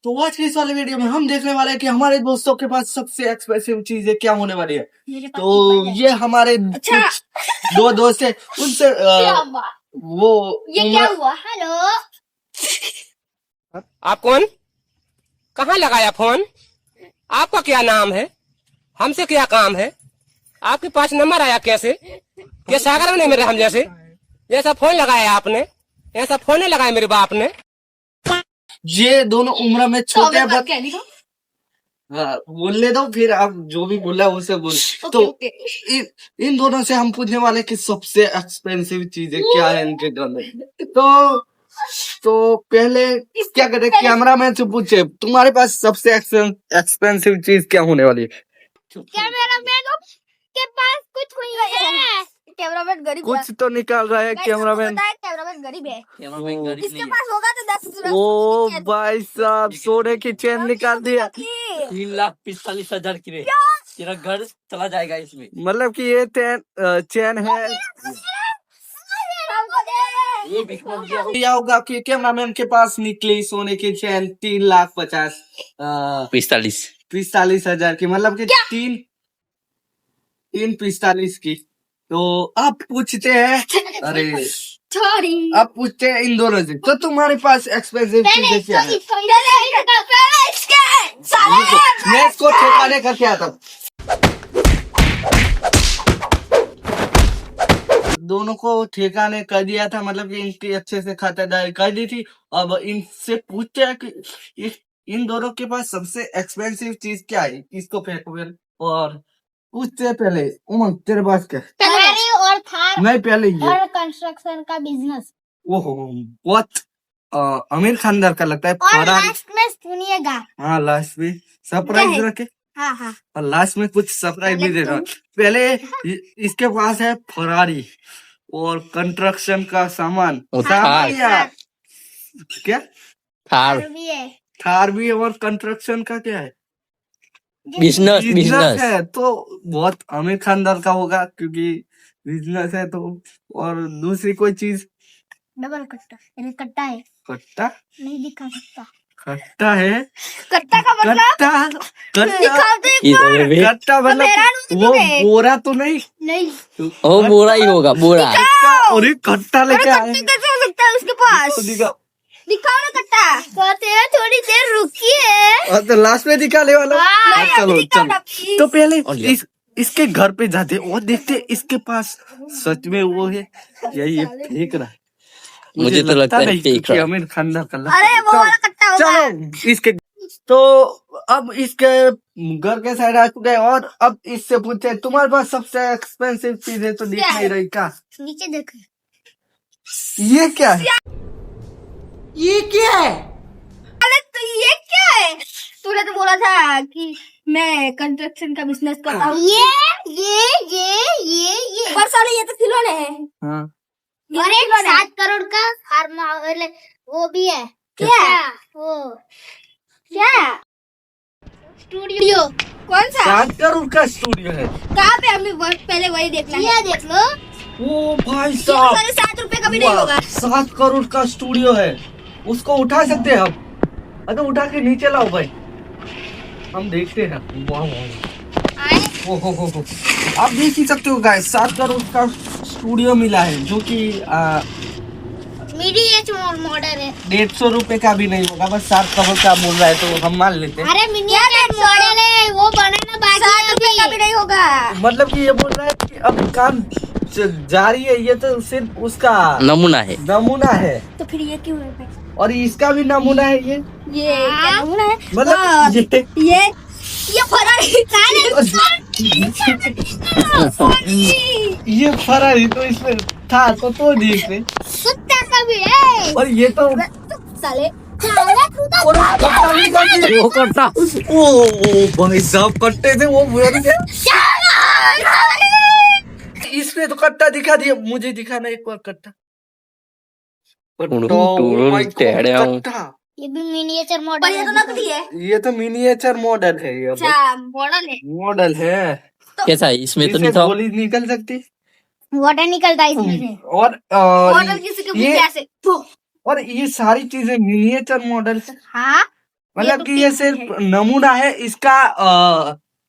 तो आज के इस वाले वीडियो में हम देखने वाले हैं कि हमारे दोस्तों के पास सबसे एक्सपेंसिव चीजें क्या होने वाली है। तो ये हमारे कुछ दो दोस्त है, उनसे वो ये क्या हुआ? हेलो, आप कौन? कहाँ लगाया फोन? आपका क्या नाम है? हमसे क्या काम है? आपके पास नंबर आया कैसे? ये सागर में नहीं मेरे हम जैसे ऐसा फोन लगाया आपने? ऐसा फोन नहीं लगाया मेरे बाप ने। ये दोनों उम्र में छोटे हैं, क्या लिखा? बोलने दो, फिर आप जो भी बोला उसे बोल। तो इन दोनों से हम पूछने वाले कि सबसे एक्सपेंसिव चीजें क्या है इनके घर में। तो पहले क्या करें, कैमरामैन से पूछे तुम्हारे पास सबसे एक्सपेंसिव चीज क्या होने वाली है। कैमरामैन के पास कुछ नहीं है। कैमरामैन गरीब है। कुछ तो निकाल रहा है कैमरामैन। कैमरामैन गरीब है। इसके पास होगा तो 10,000। ओ भाई साहब, सोने की चेन निकाल दिया। 3,45,000 की रे। तेरा घर चला जाएगा इसमें। मतलब कि ये चेन है। ये होगा कि कैमरामैन के पास निकली सोने की चेन 3,45,000 की, मतलब कि 3,45 की। तो अब पूछते हैं, अरे अब पूछते हैं इन दोनों से, तो तुम्हारे पास एक्सपेंसिव चीजें क्या है? मैं इसको ठेकाने करके आता हूँ। दोनों को ठेकाने कर दिया था, मतलब कि इनकी अच्छे से खातिरदारी कर दी थी। अब इनसे पूछते हैं कि इन दोनों के पास सबसे एक्सपेंसिव चीज क्या है। इसको फेंको फिर, और पूछते हैं पहले, उमंग तेरे पास क्या है? फरारी और थार नहीं, पहले ये और कंस्ट्रक्शन का बिजनेस। ओहो, बहुत आमिर खानदार का लगता है। और लास्ट में सुनिएगा। हाँ, लास्ट में सरप्राइज रखे। हाँ हाँ, और लास्ट में कुछ सरप्राइज भी दे रहा। पहले इसके पास है फरारी और कंस्ट्रक्शन का सामान। क्या थार भी है। थार भी है, और कंस्ट्रक्शन का क्या है? बिजनेस है। तो बहुत आमिर खानदार का होगा, क्योंकि बिजनेस है। तो और दूसरी कोई चीज? डबल कट्टा, यानी कट्टा है। कट्टा नहीं दिखा सकता। कट्टा है। कट्टा का मतलब कट्टा मतलब वो बोरा तो नहीं? नहीं, ओ बोरा ही होगा, बोरा। और ये कट्टा लेके आए। कैसे हो सकता है उसके पास? दिखाओ ना कट्टा। कहते हैं थोड़ी देर रुकिए। तो लास्ट में दिखाने वाला। चलो। तो पहले इसके घर पे जाते और देखते इसके पास सच में वो है या ये फेंक रहा है। मुझे तो लगता है फेंक रहा है। आमिर खान का। अरे वो वाला कट्टा होगा। चलो इसके, तो अब इसके घर के साइड आ चुके हैं, और अब इससे पूछते तुम्हारे पास सबसे एक्सपेंसिव चीज है तो दिख नहीं रही क्या? नीचे देखो। ये क्या है? ये क्या है? अरे तो ये क्या है? तूने तो बोला था कि मैं कंस्ट्रक्शन का बिजनेस करता हूँ। ये पर साले ये तो खिलौने हैं। हाँ। और एक 7 करोड़ का फार्म वो भी है। क्या वो? क्या स्टूडियो? कौन सा? 7 करोड़ का स्टूडियो है। कहाँ पे? हमें पहले वही देखना है। ये देख लो। ओ भाई साहब, 7 रुपए का भी नहीं होगा। 7 करोड़ का स्टूडियो है। उसको उठा सकते हैं हम? अरे उठा के नीचे लाओ भाई, हम देखते हैं। वाह, हो। आप देख ही सकते हो गाइस, 7 करोड़ का स्टूडियो मिला है, जो कि मिनिएचर मॉडल है। 150 रुपए का भी नहीं होगा, बस 7 करोड़ का बोल रहा है तो हम मान लेते हैं। अरे मिनिएचर मॉडल है, वो बनाना बाकी है, 7 रुपए का भी नहीं होगा। मतलब कि ये बोल रहा है कि अभी काम जारी है, ये तो सिर्फ उसका नमूना है। तो फिर ये क्यों है? और इसका भी नमूना है। ये क्या नमूना है? मतलब ये फरारी ये फरारी तो इसमें था तो देख रहे। कुत्ता का भी है। और ये तो साले वो कट्टा। ओ भाई साहब, कट्टे से वो इसने तो कट्टा दिखा दिया, मुझे दिखाना एक बार कट्टा। कट्टा ये भी मिनिएचर मॉडल है। ये तो नकली है। ये तो मिनिएचर मॉडल है। ये मॉडल है। कैसा है? इसमें तो नहीं था। गोली निकल सकती, वाटर निकलता है इसमें से। और मॉडल किसी के मुंह से। और ये सारी चीजें मिनिएचर मॉडल है। हाँ, मतलब कि ये सिर्फ नमूना है इसका,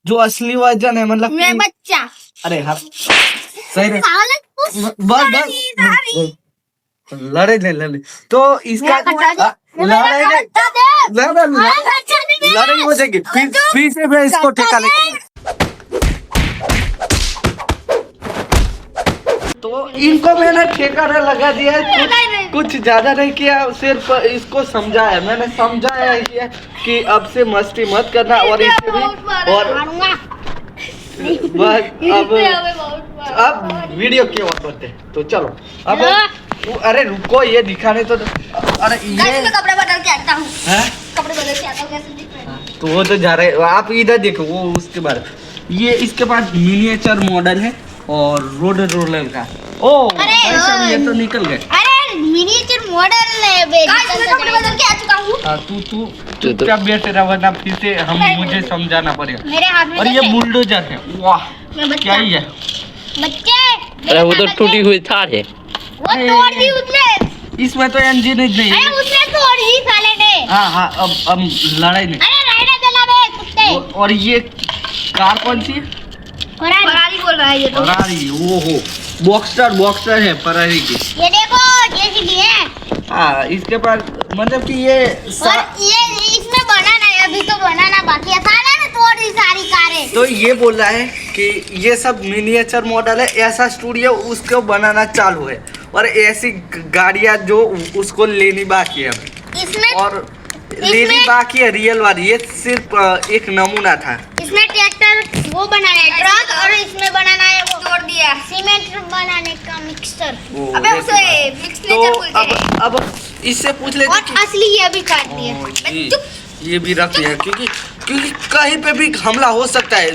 जो असली वर्जन है मतलब मैं कि बच्चा अरे हाँ सही है। साले बस लड़े ले तो इसका लड़े लड़ाई हो जाएगी, फिर से मैं इसको ठेका लेके तो इनको मैंने ठेका लगा दिया है, कुछ ज्यादा नहीं किया, सिर्फ इसको समझाया, मैंने समझाया है कि अब से मस्ती मत करना और इसे भी और बस अब वीडियो क्यों करते हैं? तो चलो अब अरे रुको ये दिखाने तो अरे ये कपड़े बदल के आता हूँ, हैं? कपड़े बदल के आता हूँ, कैसे दिख रहे हैं? तो वो तो जा रहे आप इधर देखो वो उसके बाद ये इसके पास मिनिएचर मॉडल है और रोड रोलर का। ओ भाई साहब ये तो निकल गए। अरे मिनिएचर मॉडल है बे, कपड़े बदल के आ चुका हूँ। हाँ तू क्या बैठ रहा वरना फिर से हम मुझे समझाना पड़ेगा। मेरे हाथ में और ये बुलडोजर है, वाह मैं बच्चा, क्या ही है। बच्चे अरे वो तो टूटी हुई थार है। वो तोड़ दी उसने, इसमें तो इंजन ही नहीं अरे है। उसने तोड़ दी साले ने। हाँ अब लड़ाई नहीं। अरे रहने देना बे कुत्ते। और ये कार कौन सी है? फरारी बोल रहा है ये तो। फरारी, ओहो बॉक्सर है फरारी की। ये देखो जेसीबी है। हाँ इसके पास मतलब कि ये और ये इसमें बनाना है, अभी तो बनाना बाकी है, साले ने तोड़ दी सारी कारें। तो ये बोल रहा है कि ये सब मिनिएचर मॉडल है, ऐसा स्टूडियो उसको बनाना चालू है और ऐसी गाड़ियां जो उसको लेनी बाकी है इसमें और लेनी बाकी है रियल वाली, ये सिर्फ एक नमूना था। इसमें ट्रैक्टर वो बनाना है ट्रक, और इसमें बनाना है वो तोड़ दिया सीमेंट बनाने का मिक्सर। अबे उसे मिक्सर बोलते हैं। अब इससे पूछ लेते और असली ये अभी काट दिया। ये भी रख लिया क्योंकि कहीं पे भी हमला हो सकता है,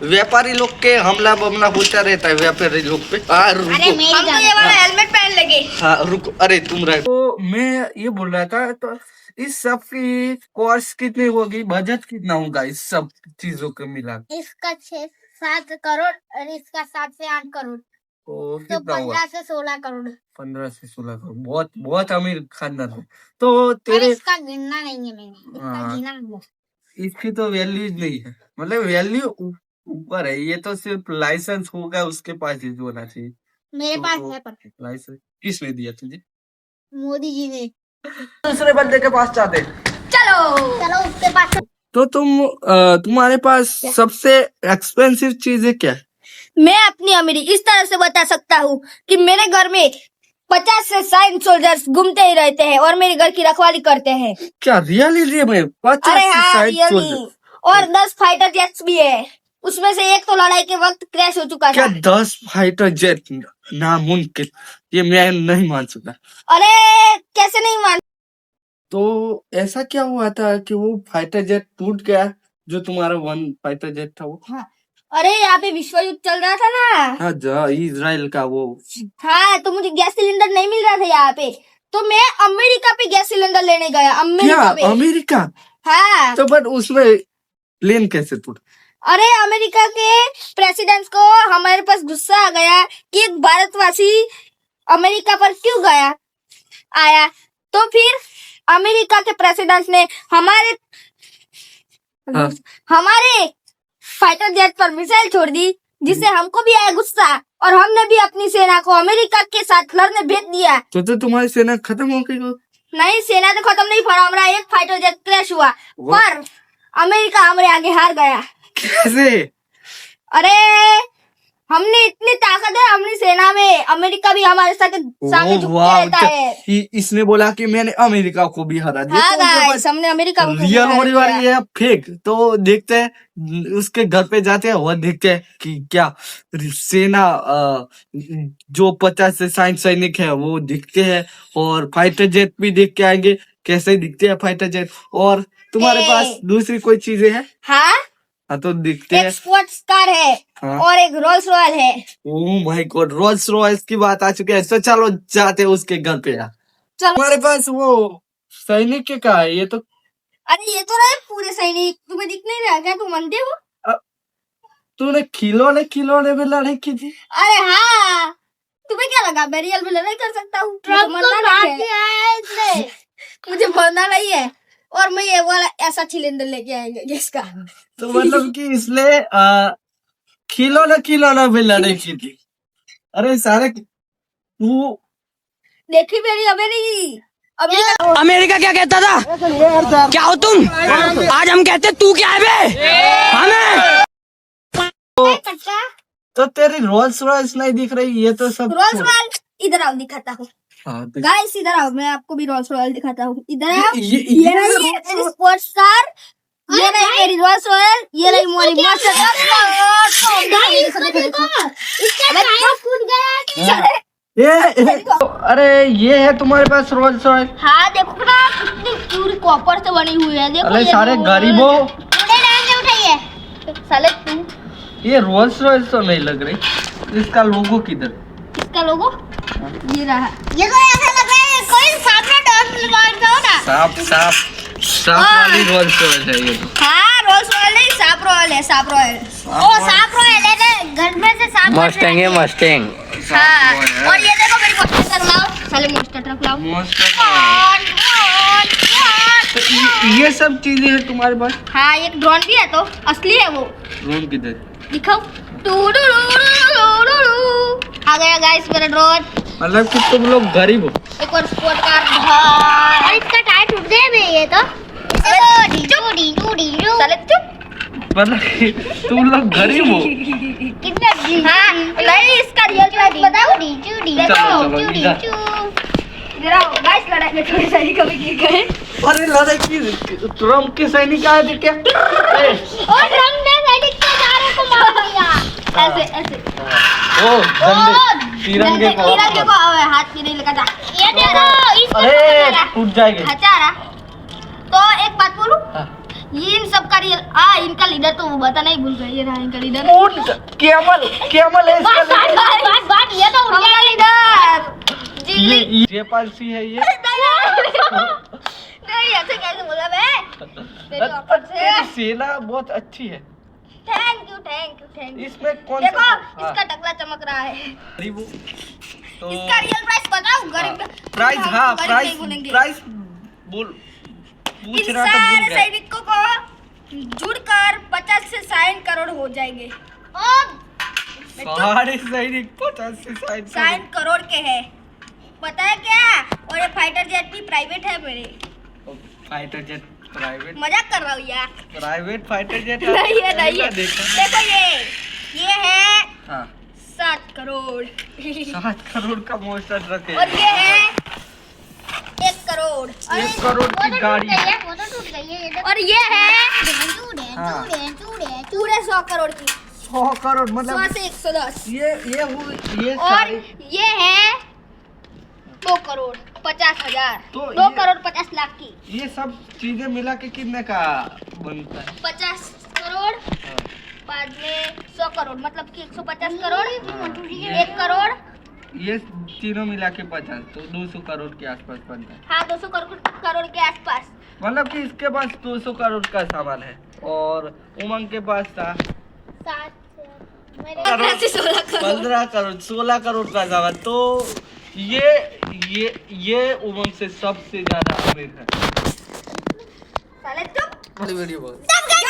व्यापारी लोग के हमला बमला होता रहता है व्यापारी लोग पे। अरे मेरी हम तो ये वाला हेलमेट पहन लगे। हाँ रुको, अरे तुम रहे तो मैं ये बोल रहा था, तो इस सब की कॉस्ट कितनी होगी, बजट कितना होगा इस सब चीजों को मिला? इसका 6-7 करोड़ और इसका 7 से 8 करोड़, तो तो कितना हुआ? 15 से 16 करोड़। 15 से 16 करोड़, बहुत बहुत अमीर खानदान है। तो अरे तेरे इसका गिनना नहीं है मैंने, इसका हाँ। गिना है। इसकी तो वैल्यू नहीं है, मतलब वैल्यू ऊपर है, ये तो सिर्फ लाइसेंस होगा उसके पास ही होना चाहिए। मेरे पास तो है पर लाइसेंस किसने दिया तुझे? मोदी जी ने। दूसरे बंदे के पास जाते हैं। चलो उसके पास। तो तुम्हारे पास सबसे एक्सपेंसिव चीज है क्या? मैं अपनी अमीरी इस तरह से बता सकता हूँ कि मेरे घर में 50 से 60 सोल्जर्स घूमते ही रहते हैं और मेरे घर की रखवाली करते हैं। क्या रियली में 50 अरे से हाँ 60 रियली, सोल्जर? और 10 फाइटर जेट्स भी है, उसमें से एक तो लड़ाई के वक्त क्रैश हो चुका क्या था। 10 फाइटर जेट? नामुमकिन, ये मैं नहीं मान सकता। अरे कैसे नहीं मान? तो ऐसा क्या हुआ था कि वो फाइटर जेट टूट गया, जो तुम्हारा वन फाइटर जेट था वो? हाँ। अरे यहाँ पे विश्व युद्ध चल रहा था ना। हाँ इजराइल का वो। हाँ तो मुझे गैस सिलेंडर नहीं मिल रहा था यहाँ पे, तो मैं अमेरिका पे गैस सिलेंडर लेने गया। अमेरिका पे? अमेरिका? हाँ। तो बट उसमें प्लेन कैसे टूटा? अरे अमेरिका के प्रेसिडेंट को हमारे पास गुस्सा आ गया कि एक भारतवासी अमेरिका पर क्यों गया आया, तो फिर अमेरिका के प्रेसिडेंट ने हमारे फाइटर जेट पर मिसाइल छोड़ दी, जिससे हमको भी आया गुस्सा और हमने भी अपनी सेना को अमेरिका के साथ लड़ने भेज दिया। तो तुम्हारी सेना खत्म हो गई? नहीं सेना तो खत्म नहीं, पर हमारा एक फाइटर जेट क्रैश हुआ, पर अमेरिका हमारे आगे हार गया। कैसे? अरे हमने इतनी ताकत है अपनी सेना में, अमेरिका भी हमारे साथ सामने झुक के रहता है। इसने बोला कि मैंने अमेरिका को भी हरा दिया। हाँ गाइस, हमने अमेरिका को रियल होने वाली है फेक। तो देखते हैं, उसके घर पे जाते हैं, वह देखते हैं कि क्या सेना जो 50 से 60 सैनिक है वो दिखते हैं, और फाइटर जेट भी देख के आएंगे कैसे दिखते हैं फाइटर जेट। और तुम्हारे पास दूसरी कोई चीजें हैं? हाँ तो दिखते हैं। एक स्पोर्ट्स कार है। हाँ? और एक रोल्स रॉयल है। Oh my God, Rolls Royce की बात आ चुकी है, तो चलो जाते हैं उसके घर पे यार। हमारे पास वो सैनिक के का है ये तो। अरे ये तो रहे पूरे सैनिक, तुम्हें दिख नहीं रहा क्या? तुम अंधे हो? तूने खिलौने में लड़ाई की थी? अरे हाँ, तुम्हें क्या लगा मैं रियल में लड़ाई कर सकता हूँ? मुझे मरना नहीं है। और मैं ये वाला ऐसा सिलेंडर लेके आएंगे गैस का। तो मतलब कि इसलिए खिलौना भी लड़े की थी। अरे सारे तू देखी मेरी अमेरिका अमेरिका क्या कहता था? क्या हो तुम? आज हम कहते तू क्या है बे? हमें कच्चा तो तेरी रोल्स रॉयस नहीं दिख रही, ये तो सब रोल्स रॉयस इधर आओ दिखाता हूँ हाँ, देख। गाइस, इधर आओ, मैं आपको भी रोल्स रॉयल दिखाता हूँ। इधर आओ, ये रही मेरी स्पोर्ट्स कार, ये रही मेरी रोल्स रॉयल, ये रही मेरी अरे ये है तुम्हारे पास रोल्स रॉयस? हाँ देखो ना कितनी पूरी कॉपर से बनी हुई है। देखो अरे ये सारे गरीबों, उठाइए साले तू। ये रोल्स रॉयस तो नहीं लग रही। इसका लोगो किधर? इसका लोगो ये रहा। ये तो ऐसा लग रहा है कोई सामने डॉट लगाता हो ना। सांप वाली रोल्स रॉयस है ये तो। हाँ रोल्स रॉयल नहीं, सांप रॉयल है, सांप रॉयल। ओ सांप रॉयल है ना, घर में से सांप मस्टैंग है मस्टैंग। हाँ, और ये देखो मेरी मस्टर्ड ट्रक लाओ, साले मस्टर्ड ट्रक लाओ। तो ये सब चीजें हैं तुम्हारे पास? हाँ एक ड्रोन भी है, तो असली है वो। ड्रोन किधर? दिखाओ। आ गया गाइस मेरा ड्रोन। मतलब कि तुम लोग गरीब हो। एक और स्पोर्ट कार, और इसका टायर टूट गया है ये तो। साले चुप। मतलब कि तुम लोग गरीब हो। कितना? हाँ नहीं, इसका रियल प्राइस बताओ। चलो इधर। इधर आओ गाइस, लड़ाई में थोड़ी सारी कभी गिर गए। अरे लड़ाई की ट्रम्प के सैनिक आए थे क्या? और ट्रम्प ने सैनिक के चारों को मार दिया। ऐसे ओ झंडे तिरंगे को हाथ में नहीं लगा था। ये देखो अरे टूट जाएंगे। हचारा। तो एक बात बोलूं, ये इन सब का इनका लीडर तो वो बता नहीं भूल गए। ये रहा इनका लीडर। केमल है इसका लीडर। ये तो उनका लीडर। ये जयपाल है ये। नहीं ऐसे कैसे बोला मैं? तेरी सेना बहुत अच्छी है। Thank you. इसमें कौन देखो सा? इसका टकला चमक रहा है। गरीब हो तो इसका रियल प्राइस बताओ। गरीब प्राइस, हम हाँ गरीब प्राइस नहीं बोलेंगे। प्राइस बोल पूछ इन रहा था, भूल सारे गया। सैनिकों को जुड़कर 50 से 60 करोड़ हो जाएंगे। सारे सैनिक 50 से 60 60 करोड़ के हैं, पता है क्या? और ये फाइटर जेट भी प्राइवेट है मेरे। Fighter jet private? मजाक कर रहा हूँ यार। प्राइवेट फाइटर जेट नहीं है नहीं है। देखा। देखो ये है हाँ 7 करोड़ 7 करोड़ का मोस्टर ट्रक है। और ये है 1 करोड़। 1 करोड़ की गाड़ी। वो तो टूट गई है। और ये है हाँ। पूरे 100 करोड़ की। 100 करोड़ 100 मतलब से 110। ये और सारे ये है 2 करोड़ 50,000। तो 2 ये- करोड़ 50 लाख की। ये सब चीजें मिला के कितने का बनता है? 50 करोड़ बाद में 100 करोड़, मतलब कि 150 करोड़। 1 करोड़। ये तीनों मिला के 50, तो 200 करोड़ के आसपास बनता है। हाँ 200 करोड़ के आसपास। मतलब कि इसके पास 200 करोड़ का सामान है और उमंग के पास था 15 से 16 करोड़। 15 करोड़ 16 करोड़ का सामान। तो ये उमंग से सबसे ज्यादा अमीर है। साले चुप। वीडियो बहुत सब गए